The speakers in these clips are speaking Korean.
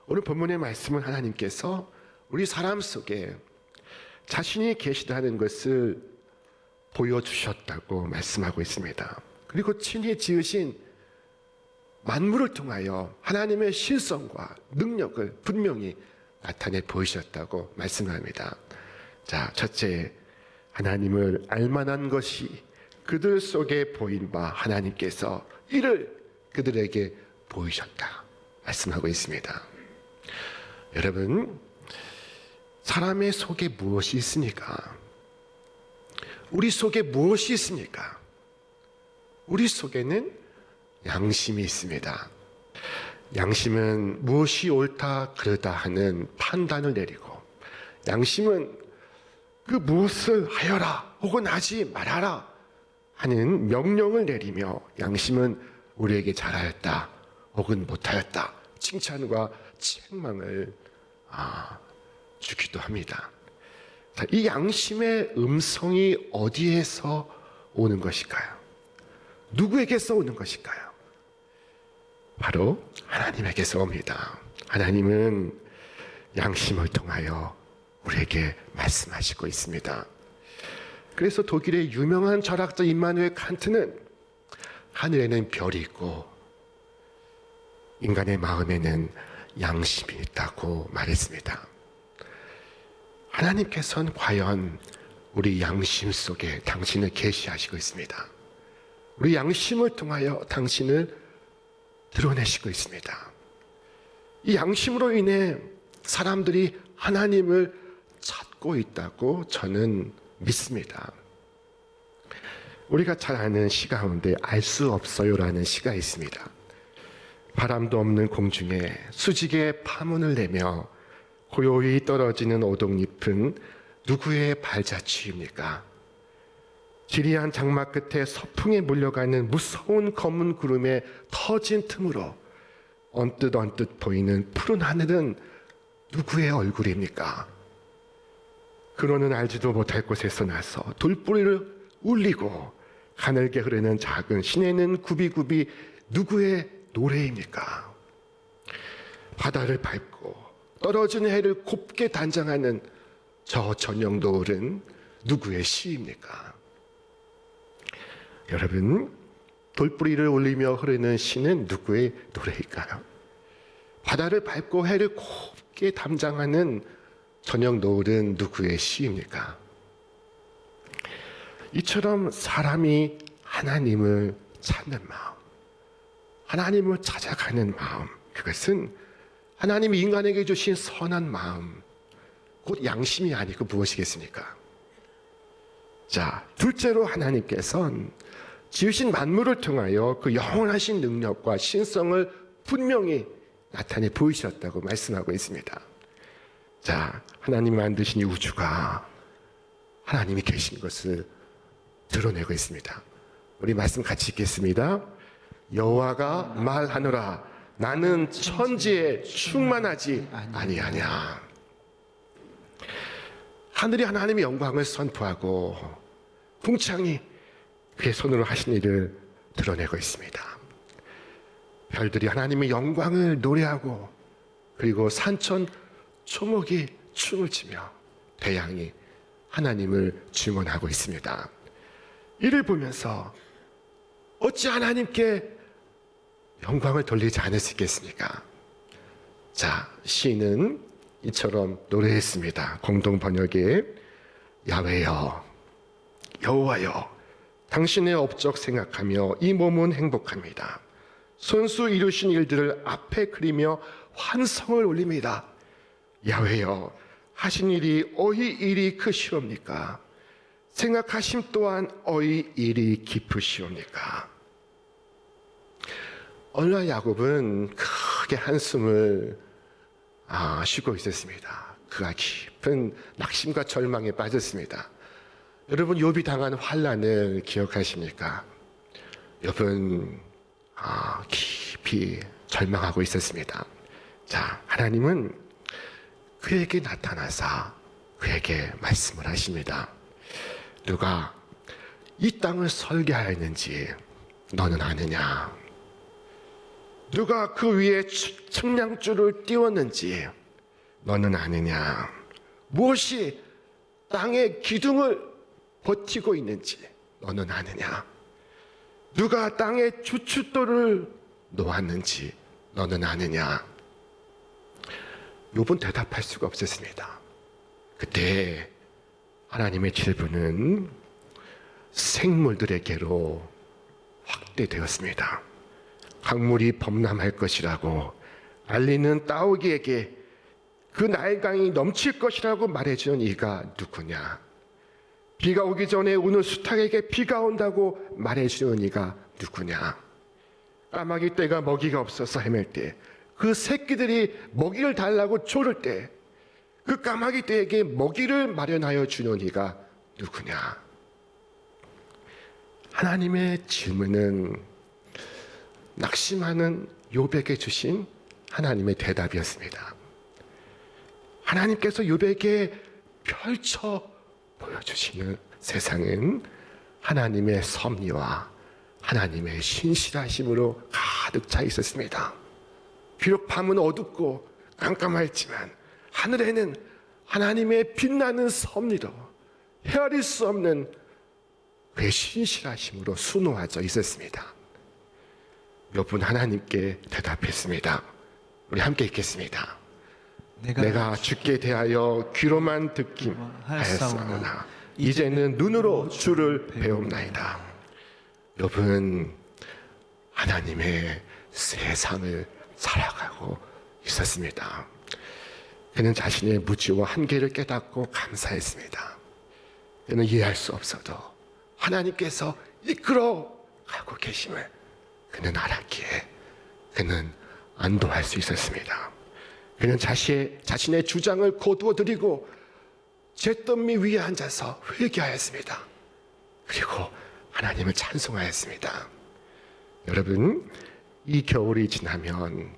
오늘 본문의 말씀은 하나님께서 우리 사람 속에 자신이 계시다는 것을 보여주셨다고 말씀하고 있습니다. 그리고 친히 지으신 만물을 통하여 하나님의 신성과 능력을 분명히 나타내 보이셨다고 말씀합니다. 자, 첫째, 하나님을 알만한 것이 그들 속에 보인 바 하나님께서 이를 그들에게 보이셨다 말씀하고 있습니다. 여러분, 사람의 속에 무엇이 있습니까? 우리 속에 무엇이 있습니까? 우리 속에는 양심이 있습니다. 양심은 무엇이 옳다 그르다 하는 판단을 내리고, 양심은 그 무엇을 하여라 혹은 하지 말아라 하는 명령을 내리며, 양심은 우리에게 잘하였다 혹은 못하였다 칭찬과 책망을 주기도 합니다. 이 양심의 음성이 어디에서 오는 것일까요? 누구에게서 오는 것일까요? 바로 하나님에게서 옵니다. 하나님은 양심을 통하여 우리에게 말씀하시고 있습니다. 그래서 독일의 유명한 철학자 임마누엘 칸트는 하늘에는 별이 있고 인간의 마음에는 양심이 있다고 말했습니다. 하나님께서는 과연 우리 양심 속에 당신을 계시하시고 있습니다. 우리 양심을 통하여 당신을 드러내시고 있습니다. 이 양심으로 인해 사람들이 하나님을 찾고 있다고 저는 믿습니다. 우리가 잘 아는 시 가운데 알 수 없어요라는 시가 있습니다. 바람도 없는 공중에 수직의 파문을 내며 고요히 떨어지는 오동잎은 누구의 발자취입니까? 지리한 장막 끝에 서풍에 몰려가는 무서운 검은 구름의 터진 틈으로 언뜻 보이는 푸른 하늘은 누구의 얼굴입니까? 그로는 알지도 못할 곳에서 나서 돌뿌리를 울리고 가늘게 흐르는 작은 시내는 굽이굽이 누구의 노래입니까? 바다를 밟고 떨어진 해를 곱게 단장하는 저 저녁 노을은 누구의 시입니까? 여러분, 돌뿌리를 울리며 흐르는 시는 누구의 노래일까요? 바다를 밟고 해를 곱게 담장하는 저녁 노을은 누구의 시입니까? 이처럼 사람이 하나님을 찾는 마음, 하나님을 찾아가는 마음, 그것은 하나님이 인간에게 주신 선한 마음, 곧 양심이 아니고 무엇이겠습니까? 자, 둘째로 하나님께서는 지으신 만물을 통하여 그 영원하신 능력과 신성을 분명히 나타내 보이셨다고 말씀하고 있습니다. 자, 하나님이 만드신 이 우주가 하나님이 계신 것을 드러내고 있습니다. 우리 말씀 같이 읽겠습니다. 여호와가 말하노라 나는 천지에 충만하지 아니하냐. 하늘이 하나님의 영광을 선포하고 풍창이 그의 손으로 하신 일을 드러내고 있습니다. 별들이 하나님의 영광을 노래하고, 그리고 산천 초목이 춤을 추며 태양이 하나님을 증언하고 있습니다. 이를 보면서 어찌 하나님께 영광을 돌리지 않을 수 있겠습니까? 자, 시인은 이처럼 노래했습니다. 공동 번역에 야훼여, 여호와여, 당신의 업적 생각하며 이 몸은 행복합니다. 손수 이루신 일들을 앞에 그리며 환성을 올립니다. 야훼여, 하신 일이 어이 일이 크시옵니까? 생각하심 또한 어이 일이 깊으시옵니까? 어느 날 야곱은 크게 한숨을 쉬고 있었습니다. 그가 깊은 낙심과 절망에 빠졌습니다. 여러분, 욥이 당한 환난을 기억하십니까? 욥은 깊이 절망하고 있었습니다. 자, 하나님은 그에게 나타나사 그에게 말씀을 하십니다. 누가 이 땅을 설계하였는지 너는 아느냐? 누가 그 위에 측량줄을 띄웠는지 너는 아느냐? 무엇이 땅의 기둥을 버티고 있는지 너는 아느냐? 누가 땅의 주춧돌을 놓았는지 너는 아느냐? 욥은 대답할 수가 없었습니다. 그때 하나님의 질문은 생물들에게로 확대되었습니다. 강물이 범람할 것이라고 알리는 따오기에게 그 나일강이 넘칠 것이라고 말해주는 이가 누구냐? 비가 오기 전에 오는 수탉에게 비가 온다고 말해주는 이가 누구냐? 까마귀 떼가 먹이가 없어서 헤맬 때 그 새끼들이 먹이를 달라고 조를 때 그 까마귀 떼에게 먹이를 마련하여 주는 이가 누구냐? 하나님의 질문은 낙심하는 욥에게 주신 하나님의 대답이었습니다. 하나님께서 욥에게 펼쳐 보여주시는 세상은 하나님의 섭리와 하나님의 신실하심으로 가득 차 있었습니다. 비록 밤은 어둡고 깜깜했지만 하늘에는 하나님의 빛나는 섭리로 헤아릴 수 없는 그의 신실하심으로 수놓아져 있었습니다. 욥은 하나님께 대답했습니다. 우리 함께 읽겠습니다. 내가 주께 대하여 귀로만 듣긴 하였사오나 이제는 눈으로 주를 배움나이다. 욥은 하나님의 세상을 살아가고 있었습니다. 그는 자신의 무지와 한계를 깨닫고 감사했습니다. 그는 이해할 수 없어도 하나님께서 이끌어 가고 계심을 그는 알았기에 그는 안도할 수 있었습니다. 그는 자신의 주장을 거두어 드리고 잿더미 위에 앉아서 회개하였습니다. 그리고 하나님을 찬송하였습니다. 여러분, 이 겨울이 지나면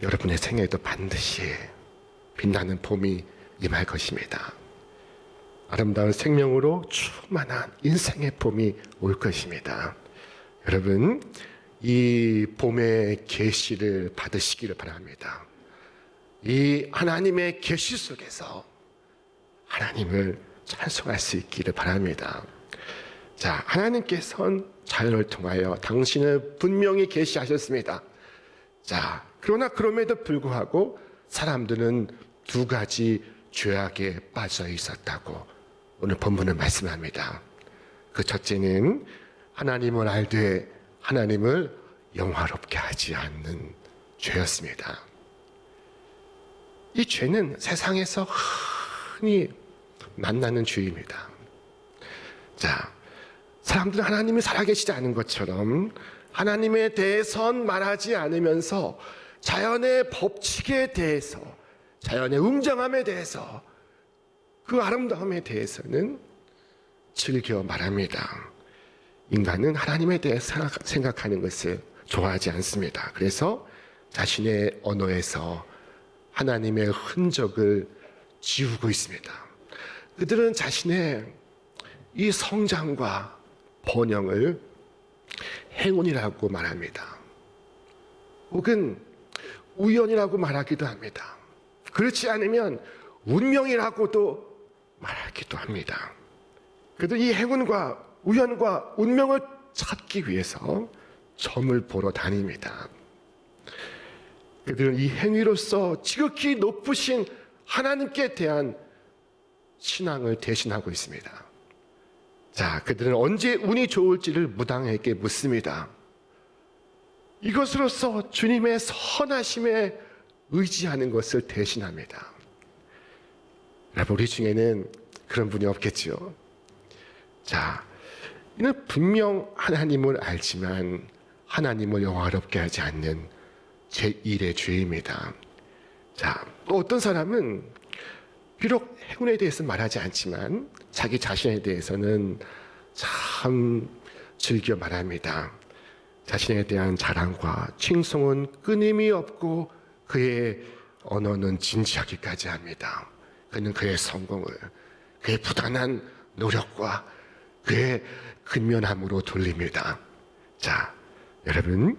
여러분의 생에도 반드시 빛나는 봄이 임할 것입니다. 아름다운 생명으로 충만한 인생의 봄이 올 것입니다. 여러분, 이 봄의 계시를 받으시기를 바랍니다. 이 하나님의 계시 속에서 하나님을 찬송할 수 있기를 바랍니다. 자, 하나님께서는 자연을 통하여 당신을 분명히 계시하셨습니다. 자, 그러나 그럼에도 불구하고 사람들은 두 가지 죄악에 빠져 있었다고 오늘 본문은 말씀합니다. 그 첫째는 하나님을 알되 하나님을 영화롭게 하지 않는 죄였습니다. 이 죄는 세상에서 흔히 만나는 죄입니다. 자, 사람들은 하나님이 살아계시지 않은 것처럼 하나님에 대해선 말하지 않으면서 자연의 법칙에 대해서, 자연의 웅장함에 대해서, 그 아름다움에 대해서는 즐겨 말합니다. 인간은 하나님에 대해 생각하는 것을 좋아하지 않습니다. 그래서 자신의 언어에서 하나님의 흔적을 지우고 있습니다. 그들은 자신의 이 성장과 번영을 행운이라고 말합니다. 혹은 우연이라고 말하기도 합니다. 그렇지 않으면 운명이라고도 말하기도 합니다. 그래도 이 행운과 우연과 운명을 찾기 위해서 점을 보러 다닙니다. 그들은 이 행위로서 지극히 높으신 하나님께 대한 신앙을 대신하고 있습니다. 자, 그들은 언제 운이 좋을지를 무당에게 묻습니다. 이것으로서 주님의 선하심에 의지하는 것을 대신합니다. 여러분, 우리 중에는 그런 분이 없겠죠. 자, 이는 분명 하나님을 알지만 하나님을 영화롭게 하지 않는 제1의 죄입니다. 자, 또 어떤 사람은 비록 행운에 대해서 말하지 않지만 자기 자신에 대해서는 참 즐겨 말합니다. 자신에 대한 자랑과 칭송은 끊임이 없고 그의 언어는 진지하기까지 합니다. 그는 그의 성공을 그의 부단한 노력과 그의 근면함으로 돌립니다. 자, 여러분,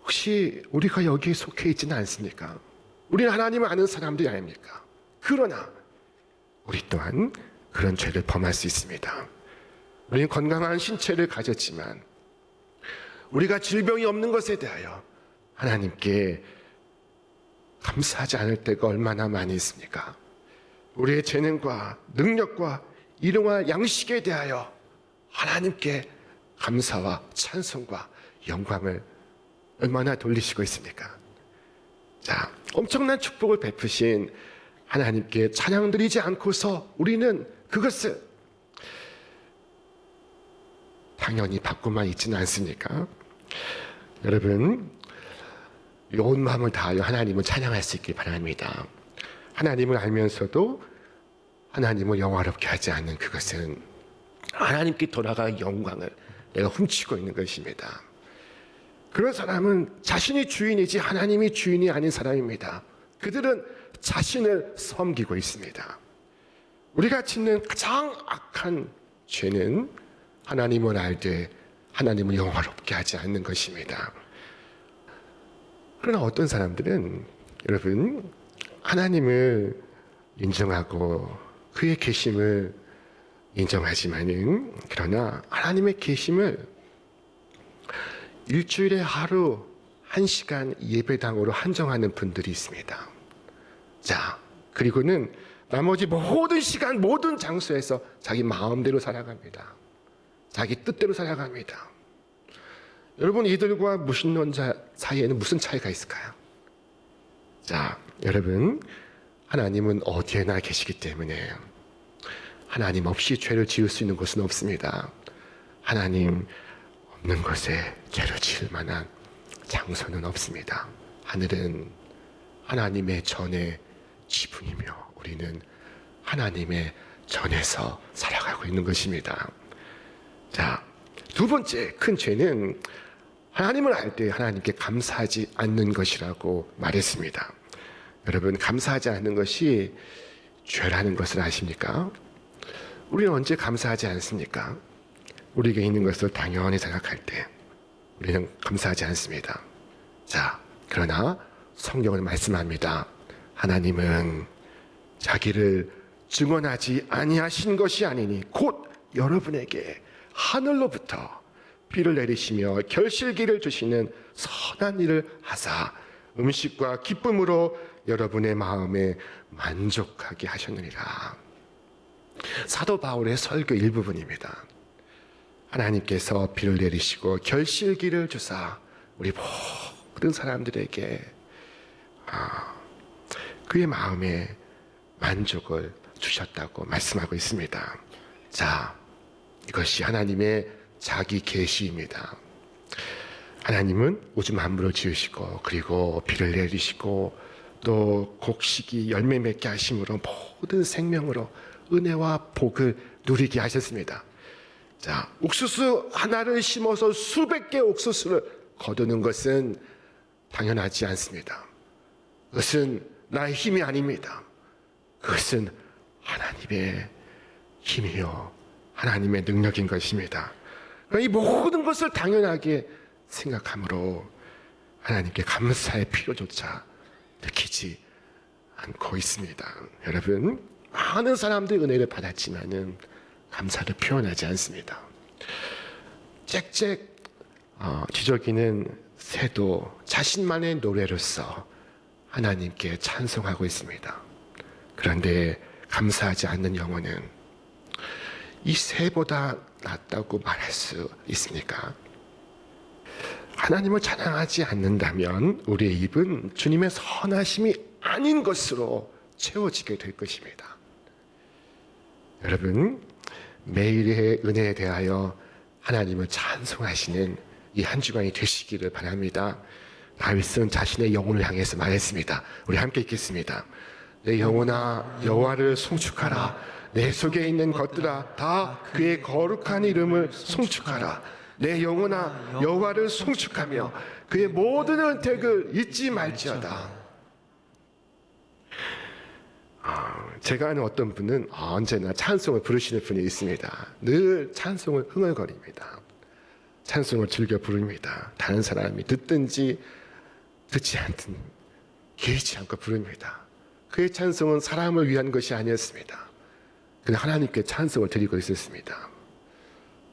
혹시 우리가 여기에 속해 있지는 않습니까? 우리는 하나님을 아는 사람들이 아닙니까? 그러나 우리 또한 그런 죄를 범할 수 있습니다. 우리는 건강한 신체를 가졌지만 우리가 질병이 없는 것에 대하여 하나님께 감사하지 않을 때가 얼마나 많이 있습니까? 우리의 재능과 능력과 일용할 양식에 대하여 하나님께 감사와 찬송과 영광을 얼마나 돌리시고 있습니까? 자, 엄청난 축복을 베푸신 하나님께 찬양 드리지 않고서 우리는 그것을 당연히 받고만 있지는 않습니까? 여러분, 온 마음을 다하여 하나님을 찬양할 수 있길 바랍니다. 하나님을 알면서도 하나님을 영화롭게 하지 않는 그것은 하나님께 돌아갈 영광을 내가 훔치고 있는 것입니다. 그런 사람은 자신이 주인이지 하나님이 주인이 아닌 사람입니다. 그들은 자신을 섬기고 있습니다. 우리가 짓는 가장 악한 죄는 하나님을 알되 하나님을 영화롭게 하지 않는 것입니다. 그러나 어떤 사람들은 여러분 하나님을 인정하고 그의 계심을 인정하지만은 그러나 하나님의 계심을 일주일에 하루 1시간 예배당으로 한정하는 분들이 있습니다. 자, 그리고는 나머지 모든 시간 모든 장소에서 자기 마음대로 살아갑니다. 자기 뜻대로 살아갑니다. 여러분, 이들과 무신론자 사이에는 무슨 차이가 있을까요? 자, 여러분, 하나님은 어디에나 계시기 때문에 하나님 없이 죄를 지을 수 있는 곳은 없습니다. 하나님 없는 곳에 죄를 지을 만한 장소는 없습니다. 하늘은 하나님의 전의 지붕이며 우리는 하나님의 전에서 살아가고 있는 것입니다. 자, 두 번째 큰 죄는 하나님을 알 때 하나님께 감사하지 않는 것이라고 말했습니다. 여러분, 감사하지 않는 것이 죄라는 것을 아십니까? 우리는 언제 감사하지 않습니까? 우리에게 있는 것을 당연히 생각할 때 우리는 감사하지 않습니다. 자, 그러나 성경은 말씀합니다. 하나님은 자기를 증언하지 아니하신 것이 아니니 곧 여러분에게 하늘로부터 비를 내리시며 결실기를 주시는 선한 일을 하사 음식과 기쁨으로 여러분의 마음에 만족하게 하셨느니라. 사도 바울의 설교 일부분입니다. 하나님께서 비를 내리시고 결실기를 주사 우리 모든 사람들에게 그의 마음에 만족을 주셨다고 말씀하고 있습니다. 자, 이것이 하나님의 자기 계시입니다. 하나님은 우주 만물을 지으시고 그리고 비를 내리시고 또 곡식이 열매 맺게 하심으로 모든 생명으로 은혜와 복을 누리게 하셨습니다. 자, 옥수수 하나를 심어서 수백 개 옥수수를 거두는 것은 당연하지 않습니다. 그것은 나의 힘이 아닙니다. 그것은 하나님의 힘이요 하나님의 능력인 것입니다. 이 모든 것을 당연하게 생각함으로 하나님께 감사의 필요조차 느끼지 않고 있습니다. 여러분, 많은 사람들이 은혜를 받았지만은 감사를 표현하지 않습니다. 짹짹 지저귀는 새도 자신만의 노래로서 하나님께 찬송하고 있습니다. 그런데 감사하지 않는 영혼은 이 새보다 낫다고 말할 수 있습니까? 하나님을 찬양하지 않는다면 우리의 입은 주님의 선하심이 아닌 것으로 채워지게 될 것입니다. 여러분, 매일의 은혜에 대하여 하나님을 찬송하시는 이 한 주간이 되시기를 바랍니다. 다윗은 자신의 영혼을 향해서 말했습니다. 우리 함께 읽겠습니다. 내 영혼아 여호와를 송축하라. 내 속에 있는 것들아 다 그의 거룩한 이름을 송축하라. 내 영혼아 여호와를 송축하며 그의 모든 은택을 잊지 말지어다. 제가 아는 어떤 분은 언제나 찬송을 부르시는 분이 있습니다. 늘 찬송을 흥얼거립니다. 찬송을 즐겨 부릅니다. 다른 사람이 듣든지 듣지 않든 개의치 않고 부릅니다. 그의 찬송은 사람을 위한 것이 아니었습니다. 그는 하나님께 찬송을 드리고 있었습니다.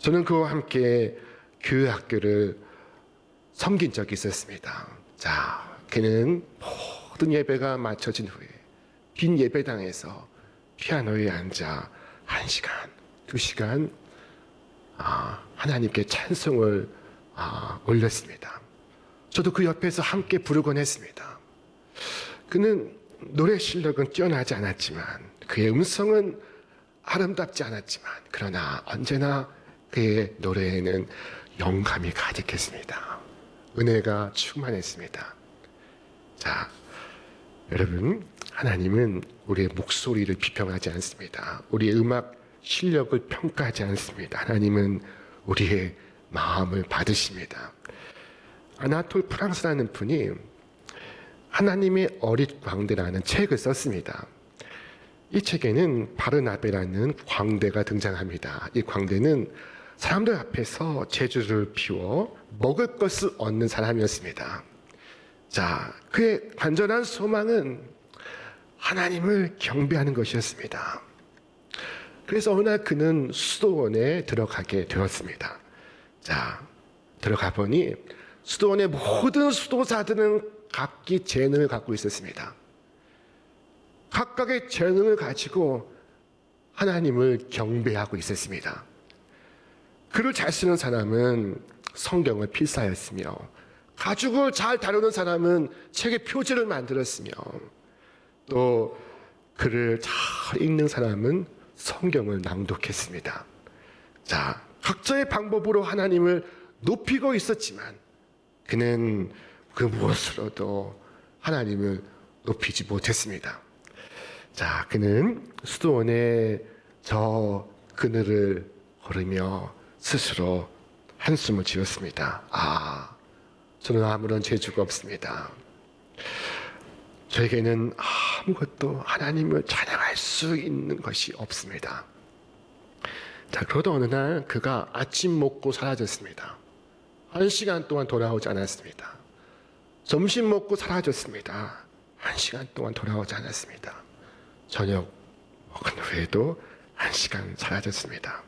저는 그와 함께 교회 학교를 섬긴 적이 있었습니다. 자, 그는 모든 예배가 마쳐진 후에 빈 예배당에서 피아노에 앉아 1시간, 2시간 하나님께 찬송을 올렸습니다. 저도 그 옆에서 함께 부르곤 했습니다. 그는 노래 실력은 뛰어나지 않았지만 그의 음성은 아름답지 않았지만 그러나 언제나 그의 노래에는 영감이 가득했습니다. 은혜가 충만했습니다. 자, 여러분, 하나님은 우리의 목소리를 비평하지 않습니다. 우리의 음악 실력을 평가하지 않습니다. 하나님은 우리의 마음을 받으십니다. 아나톨 프랑스라는 분이 하나님의 어릿 광대라는 책을 썼습니다. 이 책에는 바르나베라는 광대가 등장합니다. 이 광대는 사람들 앞에서 제주를 피워 먹을 것을 얻는 사람이었습니다. 자, 그의 간절한 소망은 하나님을 경배하는 것이었습니다. 그래서 어느 날 그는 수도원에 들어가게 되었습니다. 자, 들어가 보니 수도원의 모든 수도사들은 각기 재능을 갖고 있었습니다. 각각의 재능을 가지고 하나님을 경배하고 있었습니다. 글을 잘 쓰는 사람은 성경을 필사했으며 가죽을 잘 다루는 사람은 책의 표지를 만들었으며 또 글을 잘 읽는 사람은 성경을 낭독했습니다. 자, 각자의 방법으로 하나님을 높이고 있었지만 그는 그 무엇으로도 하나님을 높이지 못했습니다. 자, 그는 수도원에 저 그늘을 걸으며 스스로 한숨을 지었습니다. 저는 아무런 재주가 없습니다. 저에게는 아무것도 하나님을 찬양할 수 있는 것이 없습니다. 자, 그러다 어느 날 그가 아침 먹고 사라졌습니다. 1시간 동안 돌아오지 않았습니다. 점심 먹고 사라졌습니다. 1시간 동안 돌아오지 않았습니다. 저녁 먹은 후에도 1시간 사라졌습니다.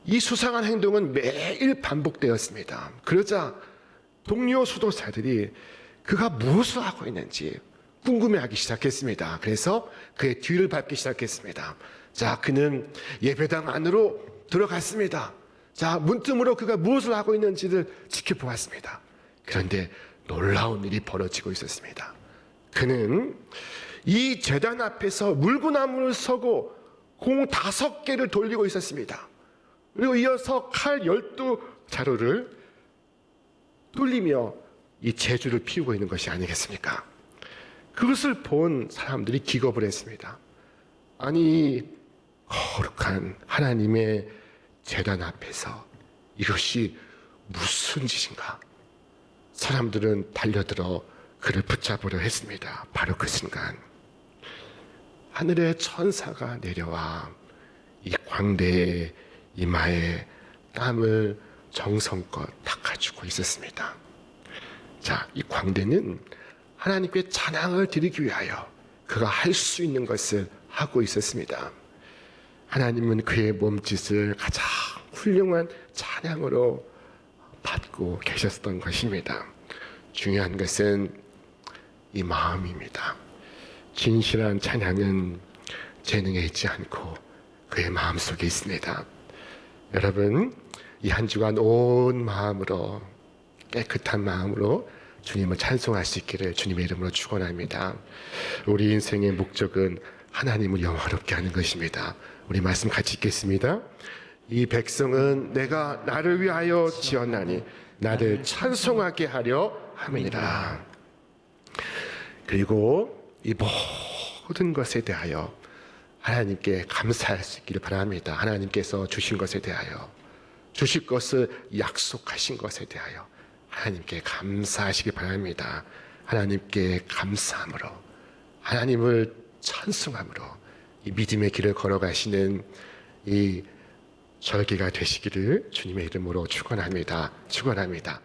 이 수상한 행동은 매일 반복되었습니다. 그러자 동료 수도사들이 그가 무엇을 하고 있는지 궁금해하기 시작했습니다. 그래서 그의 뒤를 밟기 시작했습니다. 자, 그는 예배당 안으로 들어갔습니다. 자, 문틈으로 그가 무엇을 하고 있는지를 지켜보았습니다. 그런데 놀라운 일이 벌어지고 있었습니다. 그는 이 제단 앞에서 물구나무를 서고 공 5개를 돌리고 있었습니다. 그리고 이어서 칼 12자루를 돌리며 이 제주를 피우고 있는 것이 아니겠습니까? 그것을 본 사람들이 기겁을 했습니다. 아니, 거룩한 하나님의 제단 앞에서 이것이 무슨 짓인가? 사람들은 달려들어 그를 붙잡으려 했습니다. 바로 그 순간 하늘의 천사가 내려와 이 광대의 이마에 땀을 정성껏 닦아주고 있었습니다. 자, 이 광대는 하나님께 찬양을 드리기 위하여 그가 할 수 있는 것을 하고 있었습니다. 하나님은 그의 몸짓을 가장 훌륭한 찬양으로 받고 계셨던 것입니다. 중요한 것은 이 마음입니다. 진실한 찬양은 재능에 있지 않고 그의 마음속에 있습니다. 여러분, 이 한 주간 온 마음으로 깨끗한 마음으로 주님을 찬송할 수 있기를 주님의 이름으로 축원합니다. 우리 인생의 목적은 하나님을 영화롭게 하는 것입니다. 우리 말씀 같이 읽겠습니다. 이 백성은 내가 나를 위하여 지었나니 나를 찬송하게 하려 함이니라. 그리고 이 모든 것에 대하여 하나님께 감사할 수 있기를 바랍니다. 하나님께서 주신 것에 대하여, 주실 것을 약속하신 것에 대하여 하나님께 감사하시기 바랍니다. 하나님께 감사함으로, 하나님을 찬송함으로 이 믿음의 길을 걸어가시는 이 절기가 되시기를 주님의 이름으로 축원합니다. 축원합니다.